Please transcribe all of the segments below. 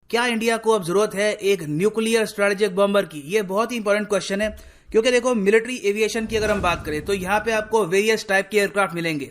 क्या इंडिया को अब जरूरत है एक न्यूक्लियर स्ट्रेटेजिक बॉम्बर की? ये बहुत ही इंपॉर्टेंट क्वेश्चन है, क्योंकि देखो मिलिट्री एविएशन की अगर हम बात करें तो यहाँ पे आपको वेरियस टाइप के एयरक्राफ्ट मिलेंगे।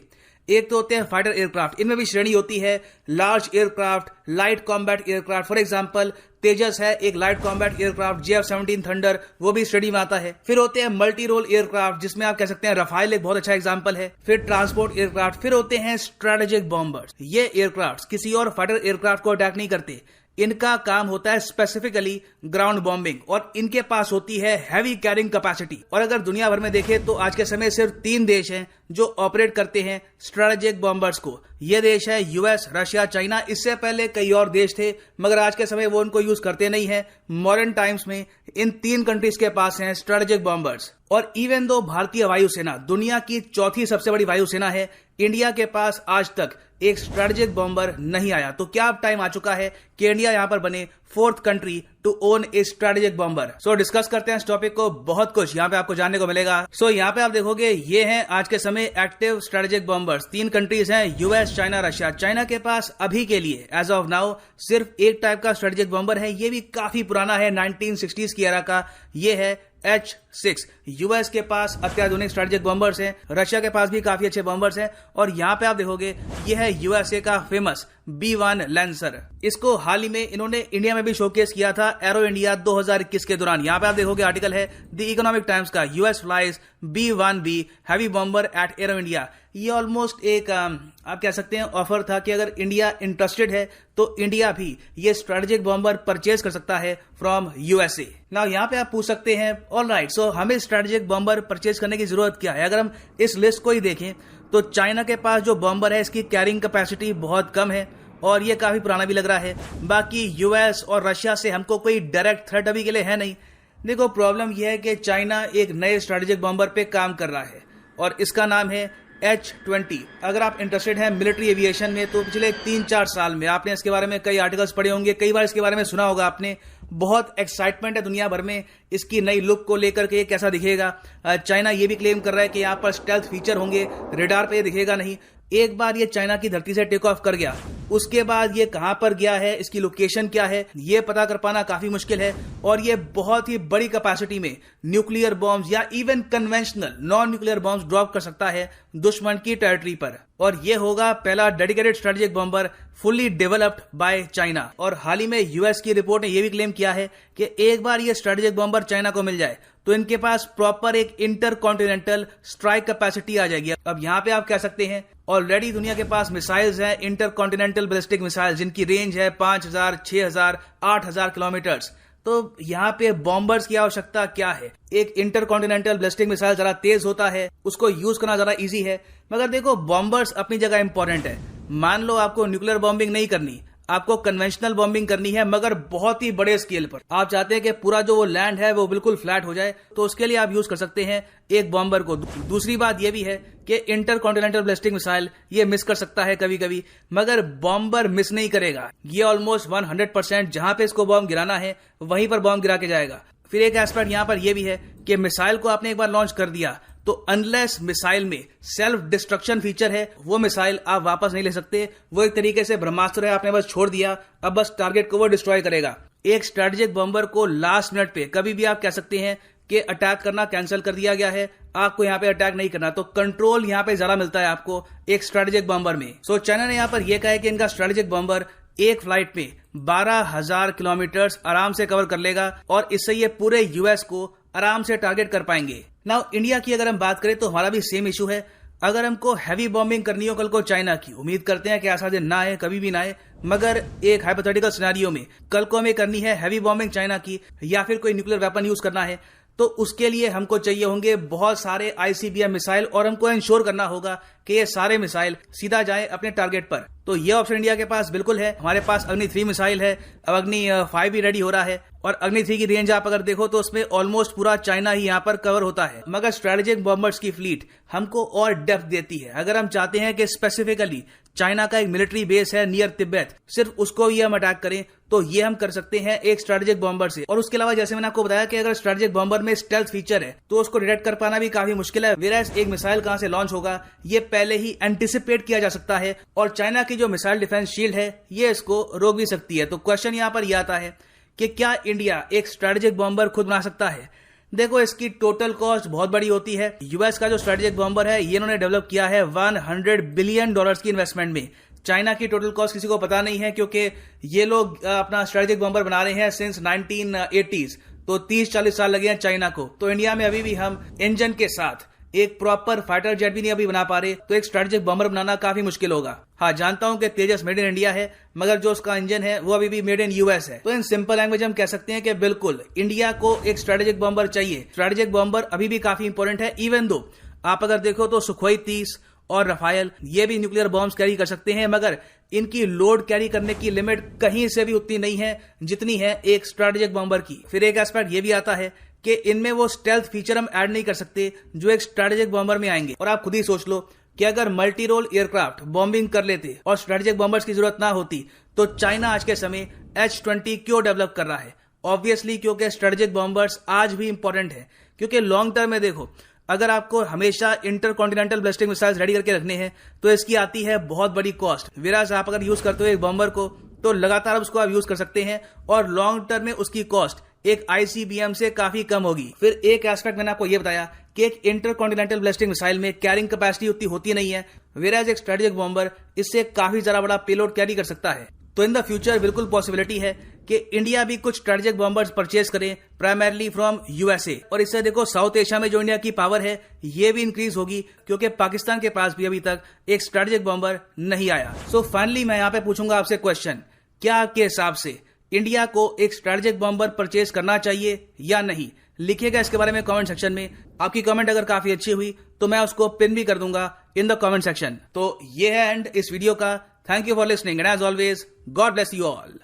एक तो होते हैं फाइटर एयरक्राफ्ट, इनमें भी श्रेणी होती है large aircraft, light combat aircraft. For example Tejas है एक light combat aircraft, JF-17 thunder वो भी श्रेणी में आता है। फिर होते हैं मल्टी रोल एयरक्राफ्ट, जिसमें आप कह सकते हैं रफाइल एक बहुत अच्छा एग्जांपल है। फिर ट्रांसपोर्ट एयरक्राफ्ट, फिर होते हैं स्ट्रेटेजिक बॉम्बर्स। ये एयरक्राफ्ट किसी और फाइटर एयरक्राफ्ट को अटैक नहीं करते, इनका काम होता है स्पेसिफिकली ग्राउंड बॉम्बिंग, और इनके पास होती है हैवी कैरिंग कैपेसिटी। और अगर दुनिया भर में देखें तो आज के समय सिर्फ 3 देश हैं जो ऑपरेट करते हैं स्ट्रेटेजिक बॉम्बर्स को। ये देश है यूएस, रशिया, चाइना। इससे पहले कई और देश थे, मगर आज के समय वो उनको यूज करते नहीं है। मॉडर्न टाइम्स में इन 3 कंट्रीज के पास हैं स्ट्रेटेजिक बॉम्बर्स। और इवन दो भारतीय वायुसेना दुनिया की 4थी सबसे बड़ी वायुसेना है, इंडिया के पास आज तक एक स्ट्रेटेजिक बॉम्बर नहीं आया। तो क्या अब टाइम आ चुका है कि इंडिया यहां पर बने 4th country to own a strategic bomber? So discuss करते हैं इस टॉपिक को। बहुत कुछ यहां पे आपको जानने को मिलेगा। सो यहां पे आप देखोगे ये हैं आज के समय एक्टिव स्ट्रेटेजिक बॉम्बर्स। 3 कंट्रीज हैं, यूएस, चाइना, रशिया। चाइना के पास अभी के लिए एज ऑफ नाउ सिर्फ एक टाइप का स्ट्रेटेजिक बॉम्बर है, ये भी काफी पुराना है, 1960s की एरा का। ये है H-6। यूएस के पास अत्याधुनिक स्ट्रेटेजिक बॉम्बर्स हैं, रशिया के पास भी काफी अच्छे बॉम्बर्स हैं। और यहां पे आप देखोगे ये है यूएसए का फेमस B-1 लैंसर। इसको हाल ही में इन्होंने इंडिया में भी शोकेस किया था एरो इंडिया 2021 के दौरान। यहां पे आप देखोगे आर्टिकल है द इकोनॉमिक टाइम्स का, US flies B-1B heavy bomber at Aero India. ये ऑलमोस्ट एक आप कह सकते हैं ऑफर था कि अगर इंडिया इंटरेस्टेड है तो इंडिया भी ये स्ट्रेटेजिक बॉम्बर परचेज कर सकता है फ्रॉम यूएसए। नाउ यहां पे आप पूछ सकते हैं ऑलराइट, सो हमें स्ट्रेटेजिक बॉम्बर परचेज करने की जरूरत क्या है? अगर हम इस लिस्ट को ही देखें तो चाइना के पास जो बॉम्बर है इसकी कैरिंग कैपेसिटी बहुत कम है और ये काफी पुराना भी लग रहा है। बाकी यूएस और रशिया से हमको कोई डायरेक्ट थ्रेट अभी के लिए है नहीं। देखो प्रॉब्लम यह है कि चाइना एक नए स्ट्रेटेजिक बॉम्बर पे काम कर रहा है और इसका नाम है H-20। अगर आप इंटरेस्टेड हैं मिलिट्री एविएशन में तो पिछले 3-4 साल में आपने इसके बारे में कई आर्टिकल्स पढ़े होंगे, कई बार इसके बारे में सुना होगा आपने। बहुत एक्साइटमेंट है दुनिया भर में इसकी नई लुक को लेकर के, ये कैसा दिखेगा। चाइना ये भी क्लेम कर रहा है कि यहाँ पर स्टेल्थ फीचर होंगे, रेडार पे ये दिखेगा नहीं। एक बार ये चाइना की धरती से टेक ऑफ कर गया, उसके बाद ये कहां पर गया है, इसकी लोकेशन क्या है, ये पता कर पाना काफी मुश्किल है। और ये बहुत ही बड़ी कैपेसिटी में न्यूक्लियर बॉम्ब्स या even conventional non nuclear bombs drop कर सकता है दुश्मन की टेरिटरी पर। और ये होगा पहला dedicated strategic bomber fully developed by China. और हाल ही में यूएस की रिपोर्ट ने यह भी क्लेम किया है कि एक बार ये स्ट्रेटेजिक बॉम्बर चाइना को मिल जाए तो इनके पास प्रॉपर एक इंटर कॉन्टिनेंटल स्ट्राइक कैपेसिटी आ जाएगी। अब यहां पे आप कह सकते हैं ऑलरेडी दुनिया के पास मिसाइल्स हैं, इंटर कॉन्टिनेंटल बैलिस्टिक मिसाइल, जिनकी रेंज है 5000, 6000, 8000 किलोमीटर्स। तो यहाँ पे बॉम्बर्स की आवश्यकता क्या है? एक इंटर कॉन्टिनेंटल बैलिस्टिक मिसाइल जरा तेज होता है, उसको यूज करना जरा इजी है। मगर देखो बॉम्बर्स अपनी जगह इंपॉर्टेंट है। मान लो आपको न्यूक्लियर बॉम्बिंग नहीं करनी, आपको कन्वेंशनल बॉम्बिंग करनी है, मगर बहुत ही बड़े स्केल पर। आप चाहते हैं कि पूरा जो वो लैंड है वो बिल्कुल फ्लैट हो जाए, तो उसके लिए आप यूज कर सकते हैं एक बॉम्बर को। दूसरी बात यह भी है कि इंटर कॉन्टिनेंटल बैलिस्टिक मिसाइल ये मिस कर सकता है कभी कभी, मगर बॉम्बर मिस नहीं करेगा। ये ऑलमोस्ट 100% जहां पे इसको बॉम्ब गिराना है वहीं पर बॉम्ब गिरा के जाएगा। फिर एक एस्पेक्ट यहां पर यह भी है कि मिसाइल को आपने एक बार लॉन्च कर दिया तो अनलेस मिसाइल में सेल्फ डिस्ट्रक्शन फीचर है, वो मिसाइल आप वापस नहीं ले सकते। वो एक तरीके से ब्रह्मास्त्र है, आपने बस छोड़ दिया, अब बस टारगेट को वो डिस्ट्रॉय करेगा। एक स्ट्रेटेजिक बॉम्बर को लास्ट मिनट पे कभी भी आप कह सकते हैं कि अटैक करना कैंसिल कर दिया गया है, आपको यहाँ पे अटैक नहीं करना, तो कंट्रोल यहाँ पे ज्यादा मिलता है आपको एक स्ट्रेटेजिक बॉम्बर में। सो चाइना ने यहाँ पर यह कहा है कि इनका स्ट्रेटेजिक बॉम्बर एक फ्लाइट में 12,000 किलोमीटर आराम से कवर कर लेगा और इससे ये पूरे यूएस को आराम से टारगेट कर पाएंगे। नाउ इंडिया की अगर हम बात करें तो हमारा भी सेम इशू है। अगर हमको हैवी बॉम्बिंग करनी हो कल को चाइना की, उम्मीद करते हैं कि ऐसा दिन ना आए, कभी भी ना आए, मगर एक हाइपोथेटिकल सिनेरियो में कल को हमें करनी है हैवी बॉम्बिंग चाइना की या फिर कोई न्यूक्लियर वेपन यूज करना है, तो उसके लिए हमको चाहिए होंगे बहुत सारे ICBM मिसाइल और हमको इंश्योर करना होगा कि ये सारे मिसाइल सीधा जाए अपने टारगेट पर। तो ये ऑप्शन इंडिया के पास बिल्कुल है। हमारे पास अग्नि 3 मिसाइल है, अब अग्नि 5 भी रेडी हो रहा है और अग्नि 3 की रेंज आप अगर देखो तो उसमें ऑलमोस्ट पूरा चाइना ही यहाँ पर कवर होता है। मगर स्ट्रेटेजिक बॉम्बर्स की फ्लीट हमको और डेप्थ देती है। अगर हम चाहते हैं कि स्पेसिफिकली चाइना का एक मिलिट्री बेस है नियर तिब्बत, सिर्फ उसको ये हम अटैक करें तो ये हम कर सकते हैं एक स्ट्रेटेजिक बॉम्बर से। और उसके अलावा जैसे मैंने आपको बताया कि अगर स्ट्रेटेजिक बॉम्बर में स्टेल्थ फीचर है तो उसको डिटेक्ट कर पाना भी काफी मुश्किल है। वेराज एक मिसाइल कहां से लॉन्च होगा ये पहले ही एंटिसिपेट किया जा सकता है और चाइना की जो मिसाइल डिफेंस शील्ड है ये इसको रोक भी सकती है। तो क्वेश्चन यहां पर यह आता है कि क्या इंडिया एक स्ट्रेटेजिक बॉम्बर खुद बना सकता है? देखो, इसकी टोटल कॉस्ट बहुत बड़ी होती है। यूएस का जो स्ट्रेटेजिक बॉम्बर है ये इन्होंने डेवलप किया है $100 बिलियन की इन्वेस्टमेंट में। चाइना की टोटल कॉस्ट किसी को पता नहीं है क्योंकि ये लोग अपना स्ट्रेटेजिक बॉम्बर बना रहे हैं सिंस 1980s, तो 30-40 साल लगे हैं चाइना को। तो इंडिया में अभी भी हम इंजन के साथ एक प्रॉपर फाइटर जेट भी नहीं अभी बना पा रहे, तो एक स्ट्रेटेजिक बॉम्बर बनाना काफी मुश्किल होगा। हाँ, जानता हूं कि तेजस मेड इन इंडिया है, मगर जो उसका इंजन है वो अभी भी मेड इन यूएस है। तो इन सिंपल लैंग्वेज हम कह सकते हैं कि बिल्कुल इंडिया को एक स्ट्रेटेजिक बॉम्बर चाहिए। स्ट्रेटेजिक बॉम्बर अभी भी काफी इंपॉर्टेंट है। इवन दो आप अगर देखो तो सुखोई 30 और रफायल ये भी न्यूक्लियर बॉम्ब्स कैरी कर सकते हैं, मगर इनकी लोड कैरी करने की लिमिट कहीं से भी उतनी नहीं है जितनी है एक स्ट्रेटेजिक बॉम्बर की। फिर एक एस्पेक्ट ये भी आता है कि इनमें वो स्टेल्थ फीचर हम ऐड नहीं कर सकते जो एक स्ट्रेटेजिक बॉम्बर में आएंगे। और आप खुद ही सोच लो कि अगर मल्टी रोल एयरक्राफ्ट बॉम्बिंग कर लेते और स्ट्रेटेजिक बॉम्बर्स की जरूरत ना होती तो चाइना आज के समय H-20 क्यों डेवलप कर रहा है? ऑब्वियसली क्योंकि स्ट्रेटेजिक बॉम्बर्स आज भी इंपॉर्टेंट है। क्योंकि लॉन्ग टर्म में देखो, अगर आपको हमेशा इंटरकॉन्टिनेंटल बैलिस्टिक मिसाइल्स रेडी करके रखने हैं तो इसकी आती है बहुत बड़ी कॉस्ट। वेराज आप अगर यूज करते हो एक बॉम्बर को तो लगातार उसको आप यूज कर सकते हैं और लॉन्ग टर्म में उसकी कॉस्ट एक ICBM से काफी कम होगी। फिर एक एस्पेक्ट मैंने आपको यह बताया कि एक इंटरकॉन्टिनेंटल बैलिस्टिक मिसाइल में कैरिंग कैपेसिटी उतनी होती नहीं है, वेराज एक स्ट्रेटेजिक बॉम्बर इससे काफी ज्यादा बड़ा पेलोड कैरी कर सकता है। तो इन द फ्यूचर बिल्कुल पॉसिबिलिटी है कि इंडिया भी कुछ स्ट्रेटेजिक बॉम्बर्स परचेज करें प्राइमरली फ्रॉम यूएसए। और इससे देखो साउथ एशिया में जो इंडिया की पावर है ये भी इंक्रीज होगी क्योंकि पाकिस्तान के पास भी अभी तक एक स्ट्रेटेजिक बॉम्बर नहीं आया। सो फाइनली मैं यहाँ पे पूछूंगा आपसे क्वेश्चन, क्या आपके हिसाब से इंडिया को एक स्ट्रेटेजिक बॉम्बर परचेज करना चाहिए या नहीं? लिखिएगा इसके बारे में कमेंट सेक्शन में। आपकी कमेंट अगर काफी अच्छी हुई तो मैं उसको पिन भी कर दूंगा इन द कमेंट सेक्शन। तो ये है एंड इस वीडियो का। Thank you for listening and as always God bless you all.